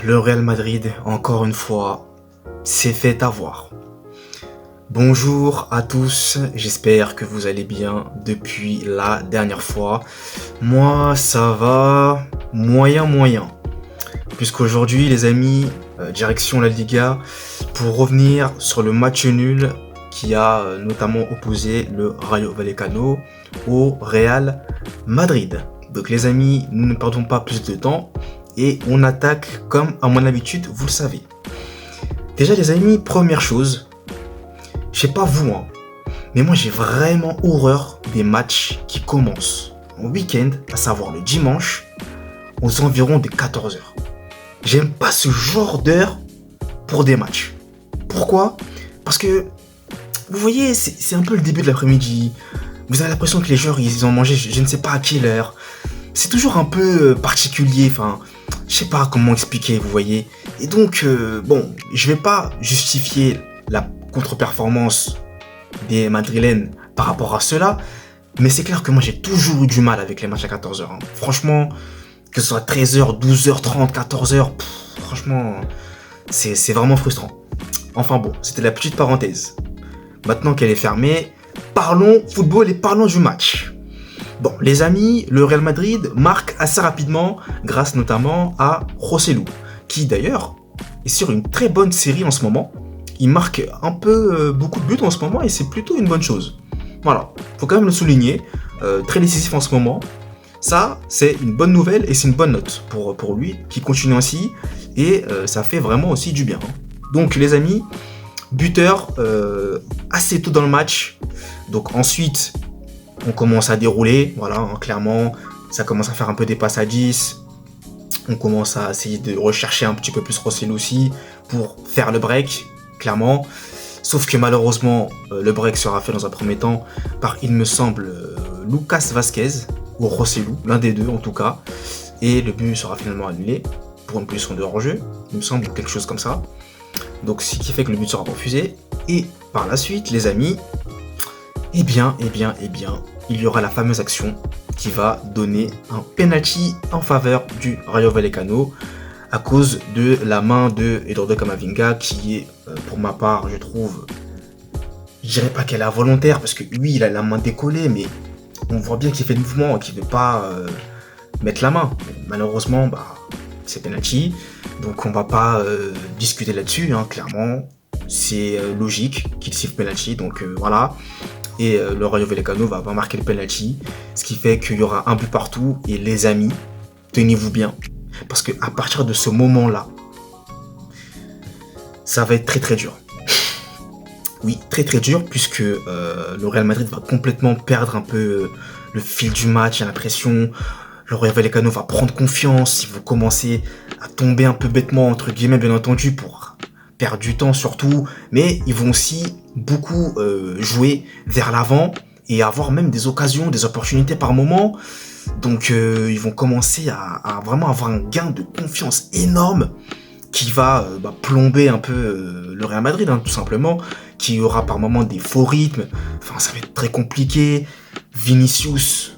Le Real Madrid, encore une fois, s'est fait avoir. Bonjour à tous, j'espère que vous allez bien depuis la dernière fois. Moi, ça va moyen. Puisqu'aujourd'hui, les amis, direction la Liga, pour revenir sur le match nul qui a notamment opposé le Rayo Vallecano au Real Madrid. Donc les amis, nous ne perdons pas plus de temps et on attaque comme à mon habitude, vous le savez. Déjà les amis, première chose, je sais pas vous, mais moi j'ai vraiment horreur des matchs qui commencent en week-end, à savoir le dimanche, aux environs des 14h. J'aime pas ce genre d'heure pour des matchs. Pourquoi ? Parce que, vous voyez, c'est un peu le début de l'après-midi. Vous avez l'impression que les joueurs, ils ont mangé je ne sais pas à quelle heure. C'est toujours un peu particulier, enfin, je sais pas comment expliquer, vous voyez. Et donc, bon, je vais pas justifier la contre-performance des Madrilènes par rapport à cela, mais c'est clair que moi j'ai toujours eu du mal avec les matchs à 14h. Franchement, que ce soit 13h, 12h30, 14h, franchement, c'est vraiment frustrant. Enfin bon, c'était la petite parenthèse. Maintenant qu'elle est fermée, parlons football et parlons du match. Bon, les amis, le Real Madrid marque assez rapidement grâce notamment à Joselu, qui d'ailleurs est sur une très bonne série en ce moment. Il marque un peu beaucoup de buts en ce moment et c'est plutôt une bonne chose. Voilà, faut quand même le souligner, très décisif en ce moment. Ça, c'est une bonne nouvelle et c'est une bonne note pour lui, qui continue ainsi, et ça fait vraiment aussi du bien. Donc les amis, buteur assez tôt dans le match, donc ensuite on commence à dérouler, voilà, clairement, ça commence à faire un peu des passes à 10, on commence à essayer de rechercher un petit peu plus Joselu aussi, pour faire le break, clairement, sauf que malheureusement, le break sera fait dans un premier temps par, il me semble, Lucas Vázquez, ou Joselu, l'un des deux en tout cas, et le but sera finalement annulé pour une position de hors-jeu, il me semble, ou quelque chose comme ça. Donc ce qui fait que le but sera refusé, et par la suite, les amis, eh bien, il y aura la fameuse action qui va donner un penalty en faveur du Rayo Vallecano à cause de la main de Eduardo Camavinga qui est, pour ma part, je trouve, je dirais pas qu'elle est involontaire parce que lui, il a la main décollée, mais on voit bien qu'il fait le mouvement et qu'il ne veut pas mettre la main. Malheureusement, c'est penalty, donc on va pas discuter là-dessus, clairement. C'est logique qu'il siffle penalty, donc voilà. Et le Rayo Vallecano va marquer le penalty, ce qui fait qu'il y aura un but partout. Et les amis, tenez-vous bien, parce que à partir de ce moment-là, ça va être très dur. Oui, très dur, puisque le Real Madrid va complètement perdre un peu le fil du match. J'ai l'impression, le Rayo Vallecano va prendre confiance, ils vont commencer à tomber un peu bêtement, entre guillemets, bien entendu, pour perdre du temps surtout, mais ils vont aussi beaucoup jouer vers l'avant et avoir même des occasions, des opportunités par moment. Donc ils vont commencer à vraiment avoir un gain de confiance énorme qui va plomber un peu le Real Madrid, tout simplement, qui aura par moments des faux rythmes. Enfin, ça va être très compliqué. Vinicius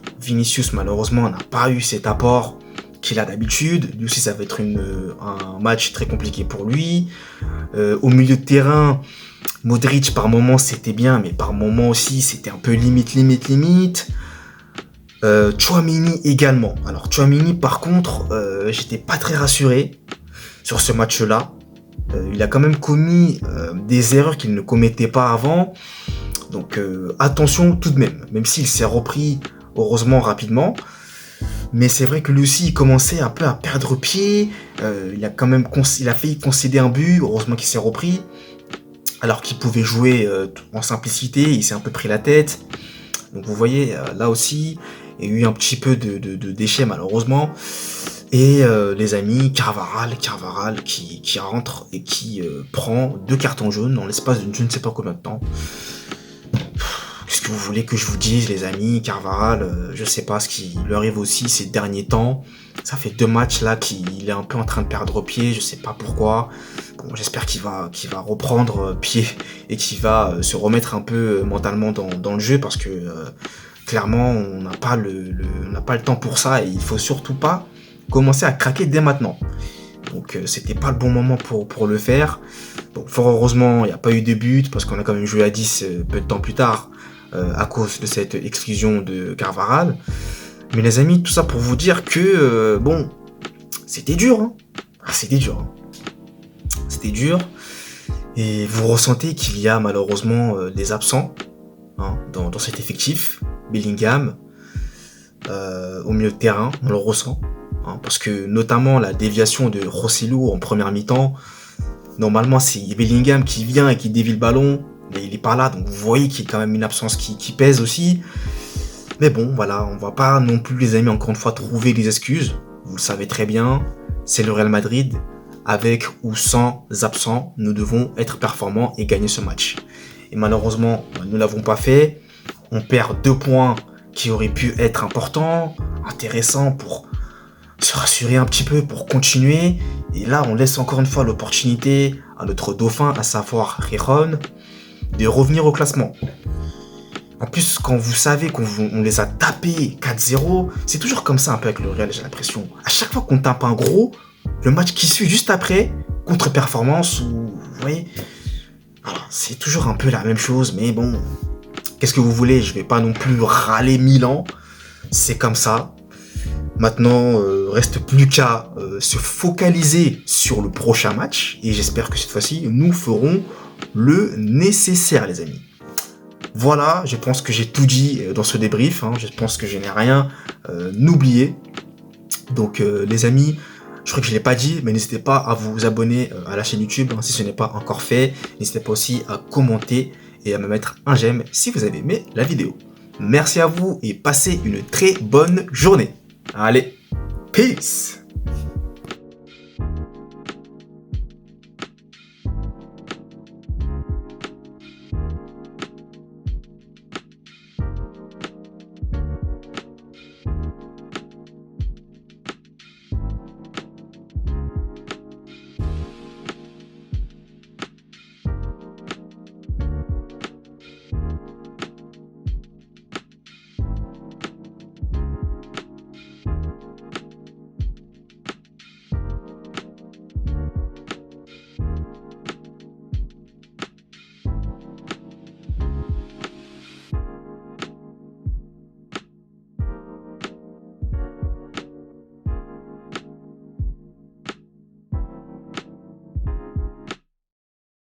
malheureusement n'a pas eu cet apport qu'il a d'habitude. Lui aussi, ça va être un match très compliqué pour lui. Au milieu de terrain, Modric par moments c'était bien, mais par moments aussi c'était un peu limite. Tchouaméni également. Alors Tchouaméni par contre, j'étais pas très rassuré sur ce match-là. Il a quand même commis des erreurs qu'il ne commettait pas avant. Donc attention tout de même s'il s'est repris heureusement rapidement. Mais c'est vrai que lui aussi il commençait un peu à perdre pied. Il a failli concéder un but, heureusement qu'il s'est repris. Alors qu'il pouvait jouer en simplicité, il s'est un peu pris la tête. Donc vous voyez, là aussi, il y a eu un petit peu de déchets malheureusement. Et les amis, Carvajal qui rentre et qui prend 2 cartons jaunes dans l'espace de je ne sais pas combien de temps. Qu'est-ce que vous voulez que je vous dise, les amis? Carvajal, je sais pas ce qui lui arrive aussi ces derniers temps. Ça fait 2 matchs là qu'il est un peu en train de perdre pied, je sais pas pourquoi. Bon, j'espère qu'il va reprendre pied et qu'il va se remettre un peu mentalement dans le jeu parce que clairement on n'a pas le temps pour ça et il faut surtout pas commencer à craquer dès maintenant. donc c'était pas le bon moment pour le faire. Bon, fort heureusement, il n'y a pas eu de but, parce qu'on a quand même joué à 10 peu de temps plus tard, à cause de cette exclusion de Carvajal. Mais les amis, tout ça pour vous dire que, bon, c'était dur, hein. C'était dur, hein. C'était dur, et vous ressentez qu'il y a malheureusement des absents, hein, dans cet effectif. Bellingham, au milieu de terrain, on le ressent, hein, parce que notamment la déviation de Joselu en première mi-temps, normalement c'est Bellingham qui vient et qui dévie le ballon, mais il est pas là, donc vous voyez qu'il y a quand même une absence qui pèse aussi. Mais bon, voilà, on va pas non plus, les amis, encore une fois, trouver des excuses. Vous le savez très bien, c'est le Real Madrid. Avec ou sans absents, nous devons être performants et gagner ce match. Et malheureusement, nous ne l'avons pas fait. On perd 2 points qui auraient pu être importants, intéressants pour se rassurer un petit peu, pour continuer. Et là, on laisse encore une fois l'opportunité à notre dauphin, à savoir Rijon, de revenir au classement. En plus, quand vous savez qu'on les a tapés 4-0, c'est toujours comme ça un peu avec le Real, j'ai l'impression. À chaque fois qu'on tape un gros, le match qui suit juste après, contre-performance, ou vous voyez, voilà, c'est toujours un peu la même chose, mais bon, qu'est-ce que vous voulez, je vais pas non plus râler 1000 ans, c'est comme ça. Maintenant, reste plus qu'à se focaliser sur le prochain match, et j'espère que cette fois-ci, nous ferons le nécessaire, les amis. Voilà, je pense que j'ai tout dit dans ce débrief, hein, je pense que je n'ai rien oublié. Donc les amis, je crois que je ne l'ai pas dit, mais n'hésitez pas à vous abonner à la chaîne YouTube, hein, si ce n'est pas encore fait. N'hésitez pas aussi à commenter et à me mettre un j'aime si vous avez aimé la vidéo. Merci à vous et passez une très bonne journée. Allez, peace!